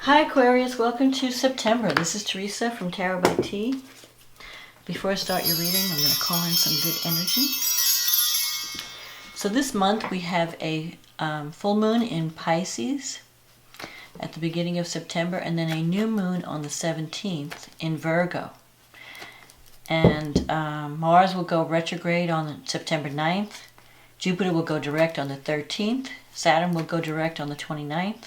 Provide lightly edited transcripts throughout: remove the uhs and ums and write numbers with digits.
Hi Aquarius, welcome to September. This is Teresa from Tarot by T. Before I start your reading, I'm going to call in some good energy. So this month we have a full moon in Pisces at the beginning of September, and then a new moon on the 17th in Virgo. And Mars will go retrograde on September 9th. Jupiter will go direct on the 13th. Saturn will go direct on the 29th.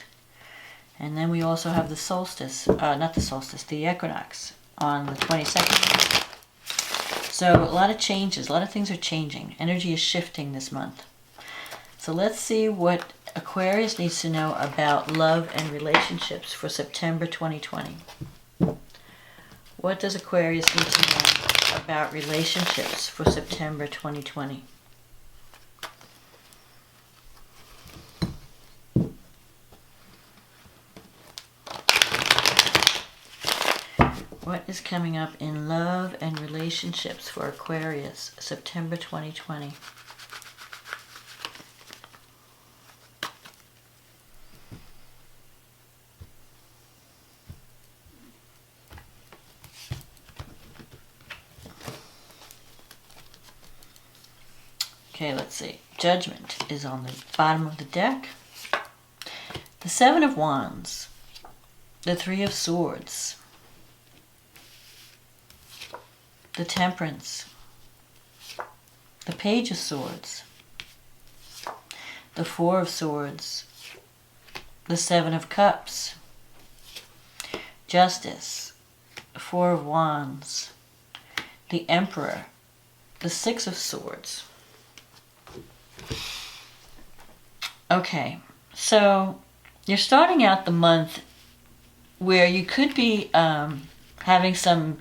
And then we also have the solstice, the equinox on the 22nd. So a lot of changes, a lot of things are changing. Energy is shifting this month. So let's see what Aquarius needs to know about love and relationships for September 2020. What does Aquarius need to know about relationships for September 2020? What is coming up in love and relationships for Aquarius, September 2020? Okay, let's see. Judgment is on the bottom of the deck. The Seven of Wands. The Three of Swords. The Temperance, the Page of Swords, the Four of Swords, the Seven of Cups, Justice, the Four of Wands, the Emperor, the Six of Swords. Okay, so you're starting out the month where you could be having some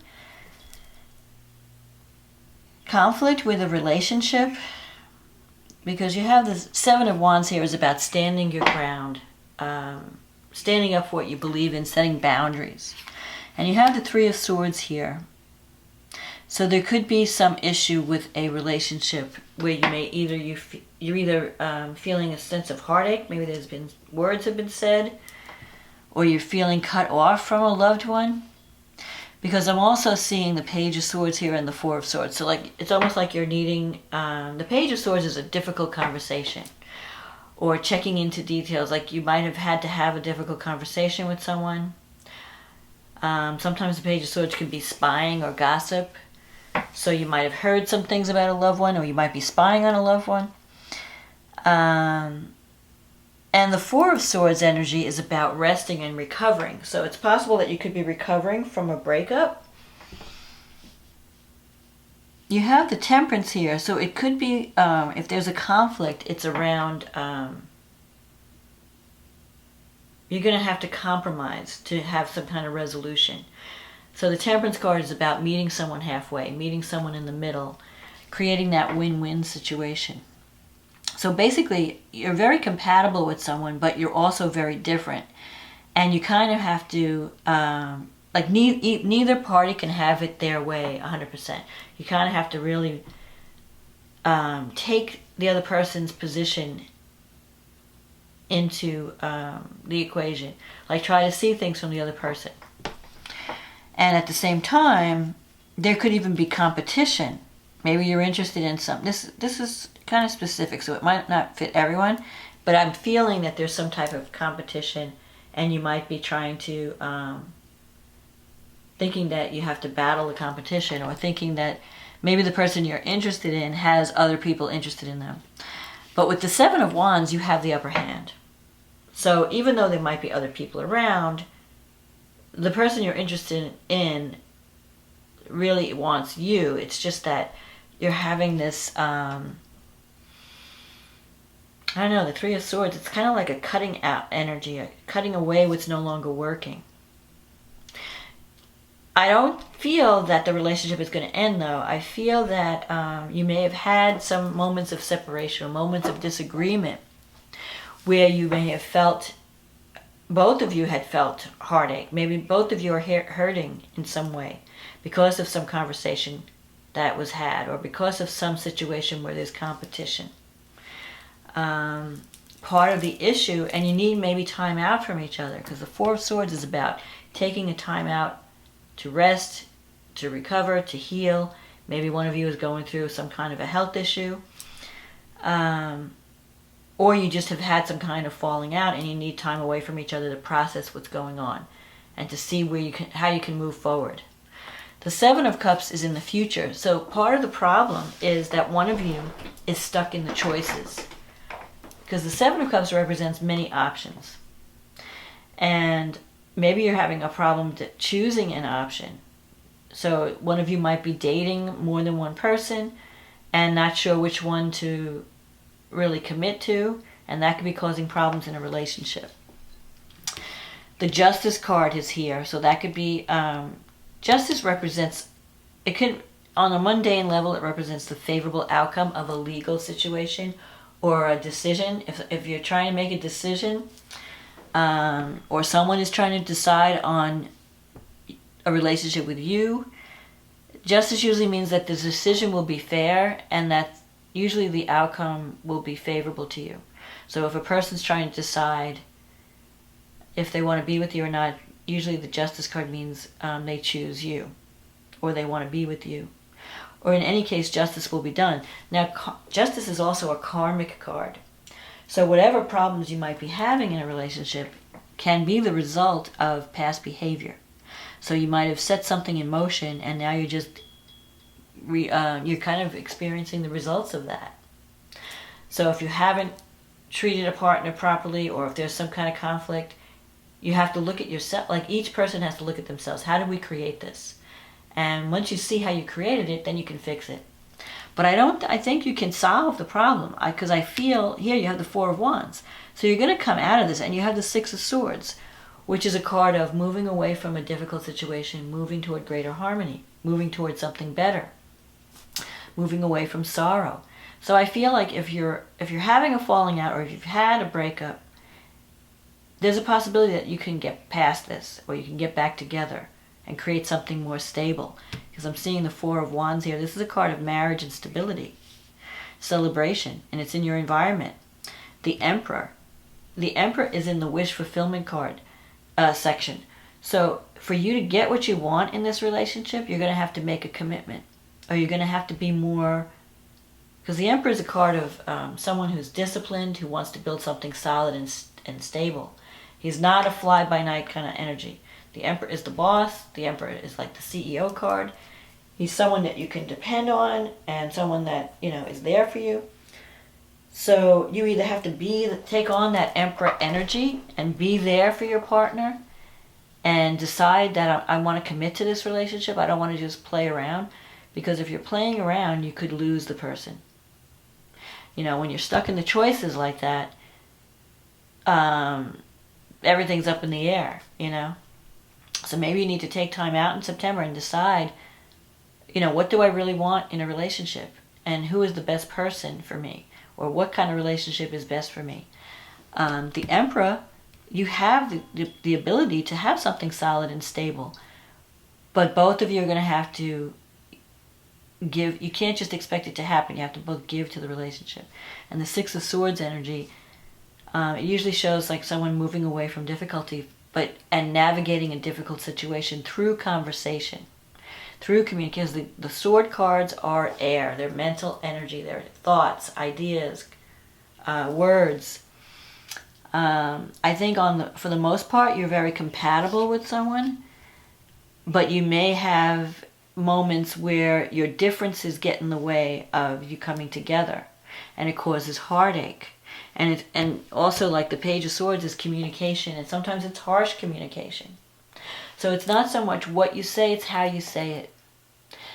conflict with a relationship, because you have the Seven of Wands here is about standing your ground, standing up for what you believe in, setting boundaries. And you have the Three of Swords here. So there could be some issue with a relationship where you may you're feeling a sense of heartache, maybe there's been words have been said, or you're feeling cut off from a loved one. Because I'm also seeing the Page of Swords here and the Four of Swords. So like it's almost like you're needing, the Page of Swords is a difficult conversation. Or checking into details, like you might have had to have a difficult conversation with someone. Sometimes the Page of Swords can be spying or gossip. So you might have heard some things about a loved one, or you might be spying on a loved one. And the Four of Swords energy is about resting and recovering. So it's possible that you could be recovering from a breakup. You have the Temperance here. So it could be, if there's a conflict, it's around, you're going to have to compromise to have some kind of resolution. So the Temperance card is about meeting someone halfway, meeting someone in the middle, creating that win-win situation. So basically, you're very compatible with someone, but you're also very different. And you kind of have to, neither party can have it their way 100%. You kind of have to really take the other person's position into the equation. Like try to see things from the other person. And at the same time, there could even be competition. Maybe you're interested in something. This is kind of specific, so it might not fit everyone, but I'm feeling that there's some type of competition, and you might be trying to, thinking that you have to battle the competition, or thinking that maybe the person you're interested in has other people interested in them. But with the Seven of Wands, you have the upper hand. So even though there might be other people around, the person you're interested in really wants you. It's just that you're having this, I don't know, the Three of Swords, it's kind of like a cutting out energy, cutting away what's no longer working. I don't feel that the relationship is going to end, though. I feel that you may have had some moments of separation or moments of disagreement where you may have felt, both of you had felt heartache. Maybe both of you are hurting in some way because of some conversation that was had, or because of some situation where there's competition. part of the issue, and you need maybe time out from each other, because the Four of Swords is about taking a time out to rest, to recover, to heal. Maybe one of you is going through some kind of a health issue, or you just have had some kind of falling out and you need time away from each other to process what's going on and to see how you can move forward. The Seven of Cups is in the future, so part of the problem is that one of you is stuck in the choices, because the Seven of Cups represents many options, and maybe you're having a problem choosing an option. So one of you might be dating more than one person and not sure which one to really commit to, and that could be causing problems in a relationship. The Justice card is here, so that could be Justice represents, it could, on a mundane level, it represents the favorable outcome of a legal situation or a decision. If you're trying to make a decision, or someone is trying to decide on a relationship with you, justice usually means that the decision will be fair and that usually the outcome will be favorable to you. So if a person's trying to decide if they want to be with you or not, usually the Justice card means they choose you, or they want to be with you. Or in any case, justice will be done. Now, justice is also a karmic card. So whatever problems you might be having in a relationship can be the result of past behavior. So you might have set something in motion, and now you're just you're kind of experiencing the results of that. So if you haven't treated a partner properly, or if there's some kind of conflict, you have to look at yourself. Like, each person has to look at themselves. How did we create this? And once you see how you created it, then you can fix it. But I think you can solve the problem, because I feel here you have the Four of Wands. So you're going to come out of this, and you have the Six of Swords, which is a card of moving away from a difficult situation, moving toward greater harmony, moving toward something better, moving away from sorrow. So I feel like if you're having a falling out, or if you've had a breakup, there's a possibility that you can get past this, or you can get back together and create something more stable. Because I'm seeing the Four of Wands here. This is a card of marriage and stability, celebration, and it's in your environment. The Emperor. The Emperor is in the wish fulfillment card section. So for you to get what you want in this relationship, you're going to have to make a commitment, or you're going to have to be more, because the Emperor is a card of someone who's disciplined, who wants to build something solid and stable. He's not a fly-by-night kind of energy. The Emperor is the boss. The Emperor is like the CEO card. He's someone that you can depend on, and someone that, is there for you. So you either have to take on that Emperor energy and be there for your partner, and decide that I want to commit to this relationship. I don't want to just play around, because if you're playing around, you could lose the person. When you're stuck in the choices like that, everything's up in the air, So maybe you need to take time out in September and decide, what do I really want in a relationship? And who is the best person for me? Or what kind of relationship is best for me? The Emperor, you have the ability to have something solid and stable. But both of you are going to have to give. You can't just expect it to happen. You have to both give to the relationship. And the Six of Swords energy, it usually shows like someone moving away from difficulty, and navigating a difficult situation through conversation, through communication. Because the sword cards are air. They're mental energy. They're thoughts, ideas, words. I think for the most part, you're very compatible with someone, but you may have moments where your differences get in the way of you coming together, and it causes heartache. And also, like the Page of Swords is communication, and sometimes it's harsh communication. So it's not so much what you say, it's how you say it.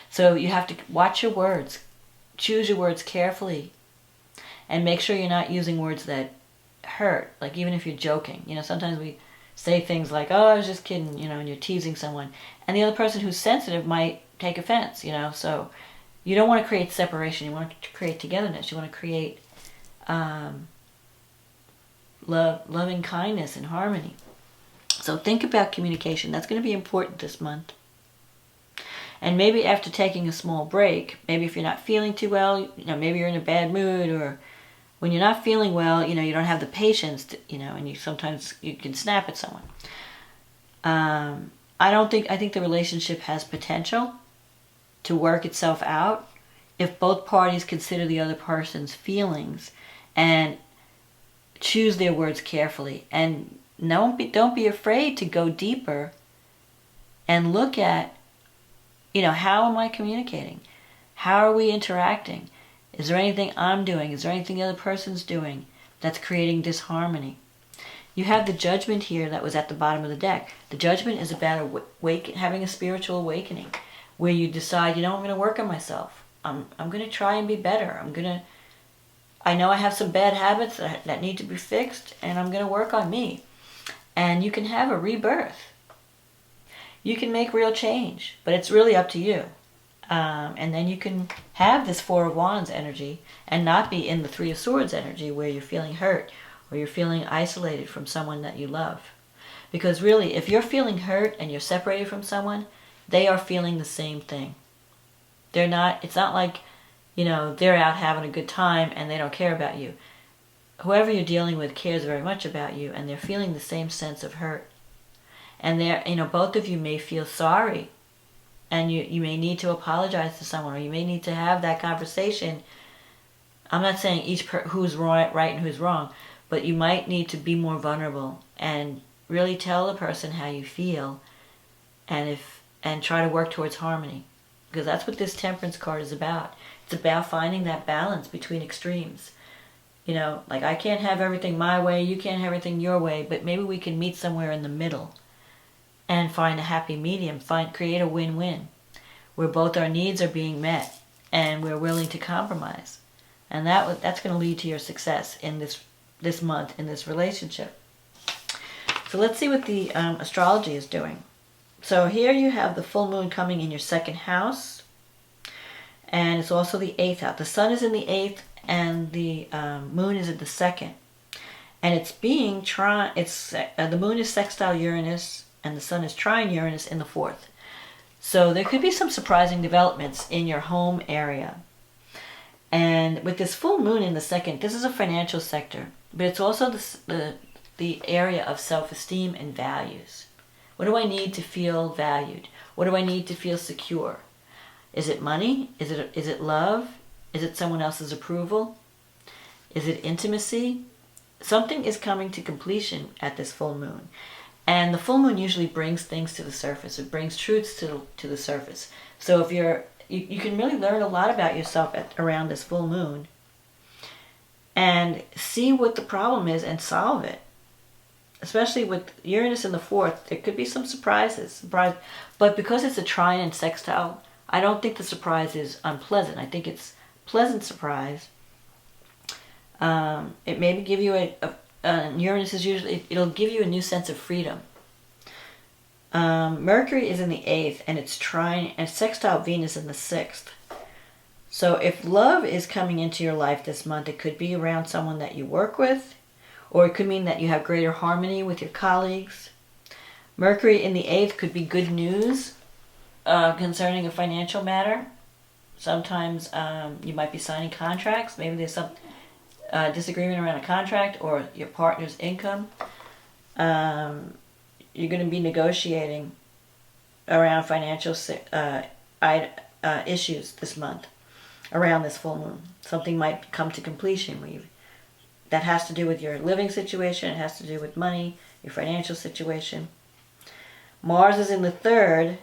So you have to watch your words, choose your words carefully, and make sure you're not using words that hurt. Like, even if you're joking, sometimes we say things like, "Oh, I was just kidding," and you're teasing someone, and the other person who's sensitive might take offense, So you don't want to create separation. You want to create togetherness. You want to create loving kindness and harmony. So think about communication. That's going to be important this month. And maybe after taking a small break, maybe if you're not feeling too well, maybe you're in a bad mood, or When you're not feeling well, you don't have the patience, and sometimes you can snap at someone. I think the relationship has potential to work itself out if both parties consider the other person's feelings and choose their words carefully. And don't be afraid to go deeper and look at, how am I communicating? How are we interacting? Is there anything I'm doing? Is there anything the other person's doing that's creating disharmony? You have the Judgment here that was at the bottom of the deck. The Judgment is about having a spiritual awakening, where you decide, I'm going to work on myself. I'm going to try and be better. I know I have some bad habits that need to be fixed, and I'm going to work on me. And you can have a rebirth. You can make real change, but it's really up to you. And then you can have this Four of Wands energy and not be in the Three of Swords energy where you're feeling hurt or you're feeling isolated from someone that you love. Because really, if you're feeling hurt and you're separated from someone, they are feeling the same thing. It's not like, they're out having a good time and they don't care about you. Whoever you're dealing with cares very much about you, and they're feeling the same sense of hurt. And both of you may feel sorry, and you may need to apologize to someone, or you may need to have that conversation. I'm not saying who's right and who's wrong, but you might need to be more vulnerable and really tell the person how you feel, and try to work towards harmony, because that's what this Temperance card is about. It's about finding that balance between extremes. Like, I can't have everything my way, you can't have everything your way, but maybe we can meet somewhere in the middle and find a happy medium, create a win-win where both our needs are being met and we're willing to compromise. And that's going to lead to your success in this month, in this relationship. So let's see what the astrology is doing. So here you have the full moon coming in your second house, and it's also the 8th house. The sun is in the 8th and the moon is in the 2nd. And it's being the moon is sextile Uranus and the sun is trine Uranus in the 4th. So there could be some surprising developments in your home area. And with this full moon in the 2nd, this is a financial sector, but it's also the area of self-esteem and values. What do I need to feel valued? What do I need to feel secure? Is it money? Is it love? Is it someone else's approval? Is it intimacy? Something is coming to completion at this full moon. And the full moon usually brings things to the surface. It brings truths to the surface. So if you can really learn a lot about yourself around this full moon and see what the problem is and solve it. Especially with Uranus in the 4th, there could be some surprises. But because it's a trine and sextile, I don't think the surprise is unpleasant. I think it's a pleasant surprise. It maybe give you Uranus is usually, it'll give you a new sense of freedom. Mercury is in the 8th, and it's trine and sextile Venus in the 6th. So if love is coming into your life this month, it could be around someone that you work with, or it could mean that you have greater harmony with your colleagues. Mercury in the 8th could be good news concerning a financial matter. Sometimes you might be signing contracts. Maybe there's some disagreement around a contract or your partner's income. You're going to be negotiating around financial issues this month, around this full moon. Something might come to completion that has to do with your living situation. It has to do with money, your financial situation. Mars is in the 3rd,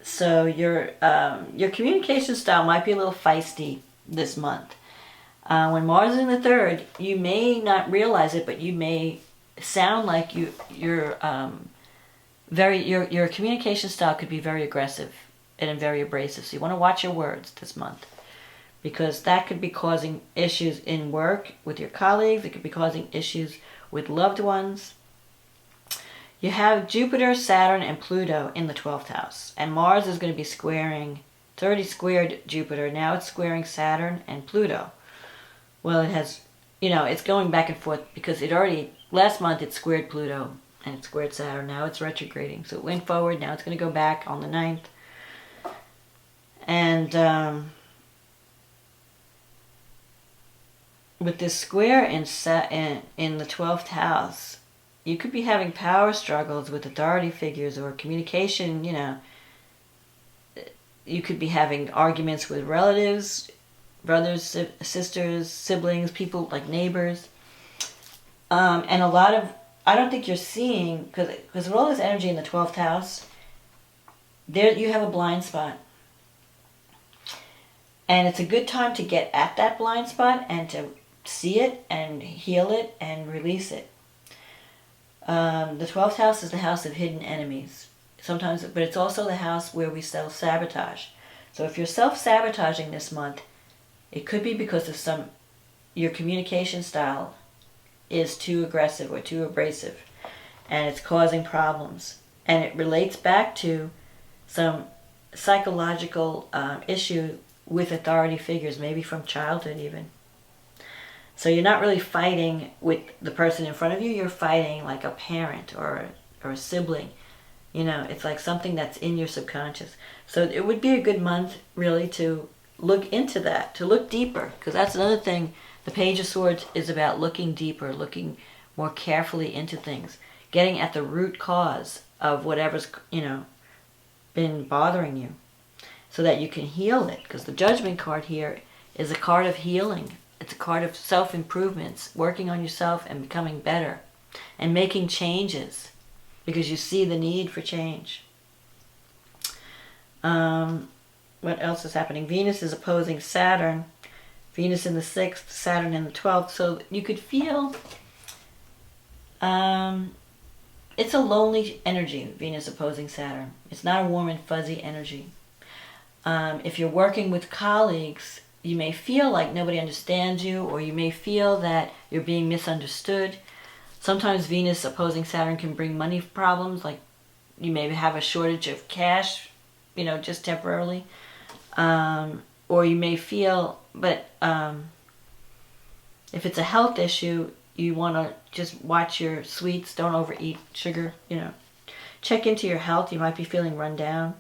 so your communication style might be a little feisty this month. When Mars is in the 3rd, you may not realize it, but you may sound like your communication style could be very aggressive and very abrasive. So you want to watch your words this month, because that could be causing issues in work with your colleagues. It could be causing issues with loved ones. You have Jupiter, Saturn, and Pluto in the 12th house. And Mars is going to be it's already squared Jupiter. Now it's squaring Saturn and Pluto. Well, it has, it's going back and forth because last month it squared Pluto and it squared Saturn. Now it's retrograding. So it went forward. Now it's going to go back on the 9th. And with this square in the 12th house, you could be having power struggles with authority figures or communication, you could be having arguments with relatives, brothers, sisters, siblings, people like neighbors. And a lot of, I don't think you're seeing, because with all this energy in the 12th house, there you have a blind spot. And it's a good time to get at that blind spot and to see it and heal it and release it. The 12th house is the house of hidden enemies. Sometimes, but it's also the house where we self-sabotage. So if you're self-sabotaging this month, it could be because of your communication style is too aggressive or too abrasive, and it's causing problems. And it relates back to some psychological issue with authority figures, maybe from childhood even. So you're not really fighting with the person in front of you, you're fighting like a parent or a sibling. It's like something that's in your subconscious. So it would be a good month really to look into that, to look deeper, because that's another thing. The Page of Swords is about looking deeper, looking more carefully into things, getting at the root cause of whatever's, been bothering you, so that you can heal it. Because the Judgment card here is a card of healing. It's a card of self-improvements, working on yourself and becoming better, and making changes, because you see the need for change. What else is happening? Venus is opposing Saturn. Venus in the 6th, Saturn in the 12th. So you could feel it's a lonely energy, Venus opposing Saturn. It's not a warm and fuzzy energy. If you're working with colleagues, you may feel like nobody understands you, or you may feel that you're being misunderstood. Sometimes Venus opposing Saturn can bring money problems, like you may have a shortage of cash, just temporarily. Or you may feel, but if it's a health issue, you want to just watch your sweets, don't overeat sugar, Check into your health, you might be feeling run down.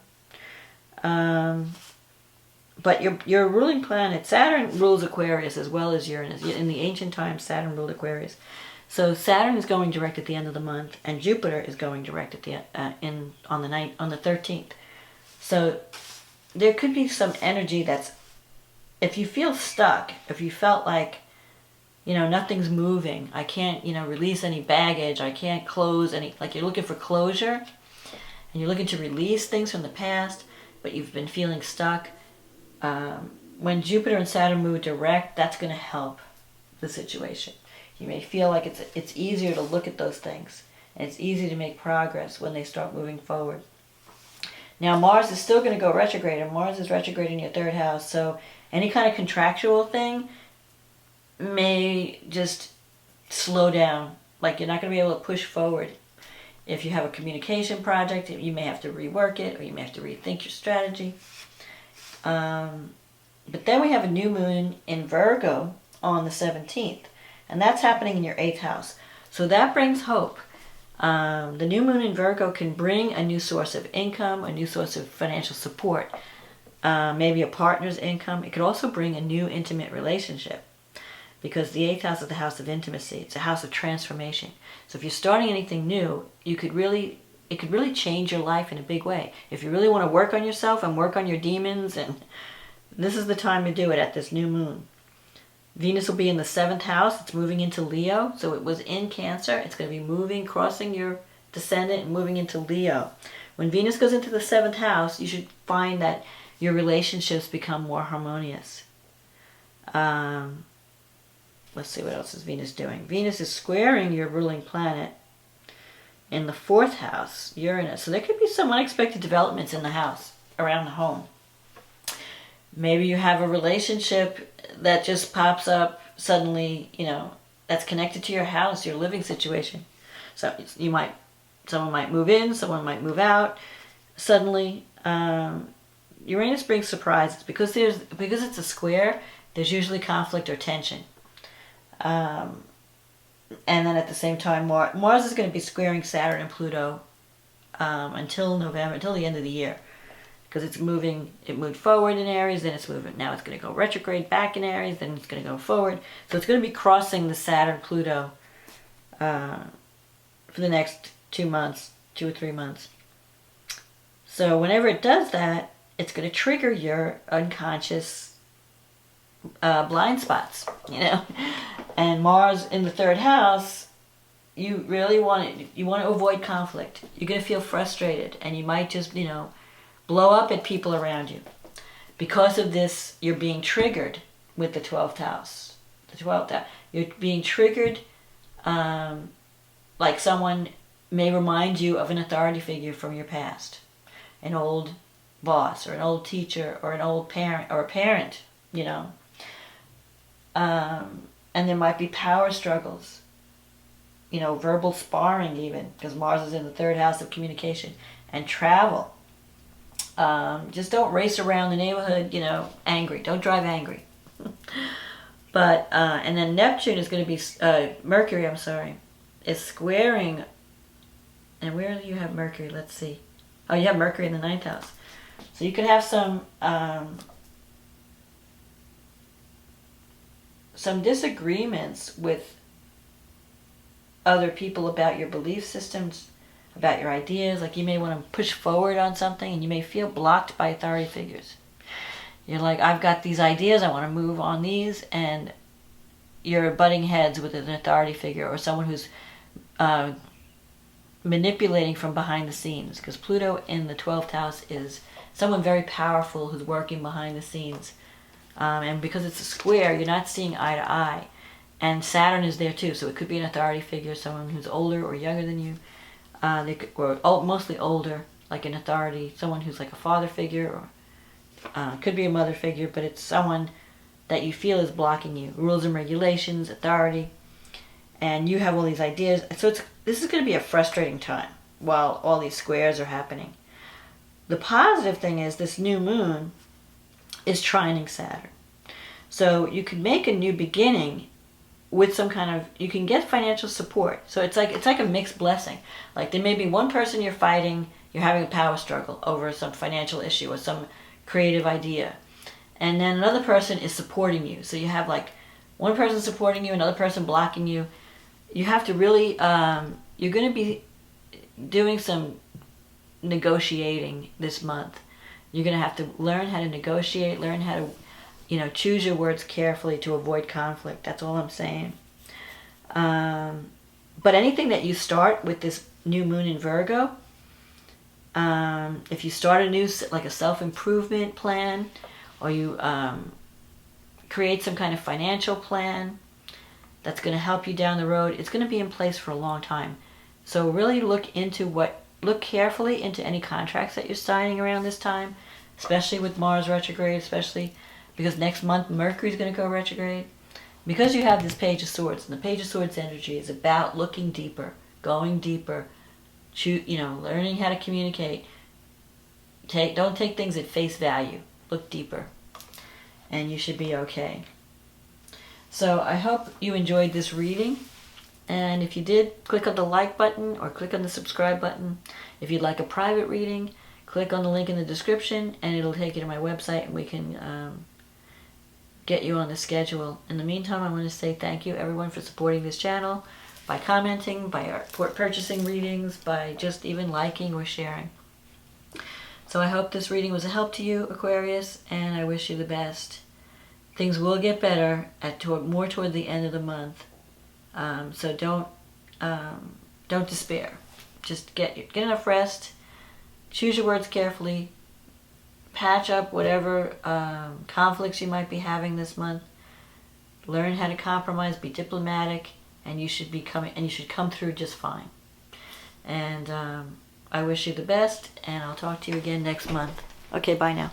But your ruling planet, Saturn rules Aquarius as well as Uranus. In the ancient times, Saturn ruled Aquarius. So Saturn is going direct at the end of the month, and Jupiter is going direct at the on the 13th. So there could be some energy that's, if you feel stuck, if you felt like, nothing's moving, I can't, release any baggage, I can't close any, like you're looking for closure, and you're looking to release things from the past, but you've been feeling stuck. When Jupiter and Saturn move direct, that's going to help the situation. You may feel like it's easier to look at those things, and it's easy to make progress when they start moving forward. Now Mars is still going to go retrograde, and Mars is retrograde in your 3rd house, so any kind of contractual thing may just slow down. Like you're not going to be able to push forward. If you have a communication project, you may have to rework it, or you may have to rethink your strategy. But then we have a new moon in Virgo on the 17th, and that's happening in your 8th house. So that brings hope. The new moon in Virgo can bring a new source of income, a new source of financial support, maybe a partner's income. It could also bring a new intimate relationship, because the 8th house is the house of intimacy. It's a house of transformation. So if you're starting anything new, it could really change your life in a big way. If you really want to work on yourself and work on your demons, and this is the time to do it at this new moon. Venus will be in the 7th house. It's moving into Leo. So it was in Cancer. It's going to be moving, crossing your descendant and moving into Leo. When Venus goes into the 7th house, you should find that your relationships become more harmonious. Let's see, what else is Venus doing? Venus is squaring your ruling planet in the 4th house, Uranus. So there could be some unexpected developments in the house, around the home. Maybe you have a relationship that just pops up suddenly, that's connected to your house, your living situation. So someone might move in, someone might move out. Suddenly, Uranus brings surprises. Because it's a square, there's usually conflict or tension. And then at the same time, Mars is going to be squaring Saturn and Pluto until November, until the end of the year. because it's moving. It moved forward in Aries, then it's moving. Now it's going to go retrograde back in Aries, then it's going to go forward. So it's going to be crossing the Saturn-Pluto for the next 2 months, 2 or 3 months. So whenever it does that, it's going to trigger your unconscious blind spots, you know. And Mars in the 3rd house, you really want to avoid conflict. You're going to feel frustrated, and you might just, you know, blow up at people around you. Because of this, you're being triggered with the 12th house. The 12th house. You're being triggered like someone may remind you of an authority figure from your past. An old boss, or an old teacher, or an old parent, or a parent, you know. And there might be power struggles. You know, verbal sparring even, because Mars is in the 3rd house of communication. And travel. Just don't race around the neighborhood, you know, angry. Don't drive angry. But, and then Neptune is going to be, Mercury, I'm sorry, is squaring, and where do you have Mercury? Let's see. Oh, you have Mercury in the 9th house. So you could have some disagreements with other people about your belief systems, about your ideas. Like you may want to push forward on something, and you may feel blocked by authority figures. You're like, I've got these ideas, I want to move on these, and you're butting heads with an authority figure or someone who's manipulating from behind the scenes, because Pluto in the 12th house is someone very powerful who's working behind the scenes. And because it's a square, you're not seeing eye to eye. And Saturn is there too, so it could be an authority figure, someone who's older or younger than you, or mostly older, like an authority, someone who's like a father figure, or could be a mother figure, but it's someone that you feel is blocking you. Rules and regulations, authority, and you have all these ideas. So this is going to be a frustrating time while all these squares are happening. The positive thing is this new moon is trining Saturn. So you can make a new beginning with some kind of, you can get financial support. So it's like a mixed blessing. Like there may be one person you're fighting, you're having a power struggle over some financial issue or some creative idea. And then another person is supporting you. So you have like one person supporting you, another person blocking you. You have to really, you're going to be doing some negotiating this month. You're going to have to learn how to negotiate, learn how to, you know, choose your words carefully to avoid conflict. That's all I'm saying. But anything that you start with this new moon in Virgo, if you start a new, like a self-improvement plan, or you create some kind of financial plan that's going to help you down the road, it's going to be in place for a long time. So really look carefully into any contracts that you're signing around this time, especially with Mars retrograde, especially because next month Mercury is going to go retrograde. Because you have this Page of Swords, and the Page of Swords energy is about looking deeper, going deeper, learning how to communicate. Don't take things at face value. Look deeper, and you should be okay. So I hope you enjoyed this reading. And if you did, click on the like button or click on the subscribe button. If you'd like a private reading, click on the link in the description and it'll take you to my website, and we can get you on the schedule. In the meantime, I want to say thank you everyone for supporting this channel by commenting, by purchasing readings, by just even liking or sharing. So I hope this reading was a help to you, Aquarius, and I wish you the best. Things will get better more toward the end of the month. So don't despair. Just get enough rest. Choose your words carefully. Patch up whatever conflicts you might be having this month. Learn how to compromise. Be diplomatic, and you should come through just fine. And I wish you the best, and I'll talk to you again next month. Okay, bye now.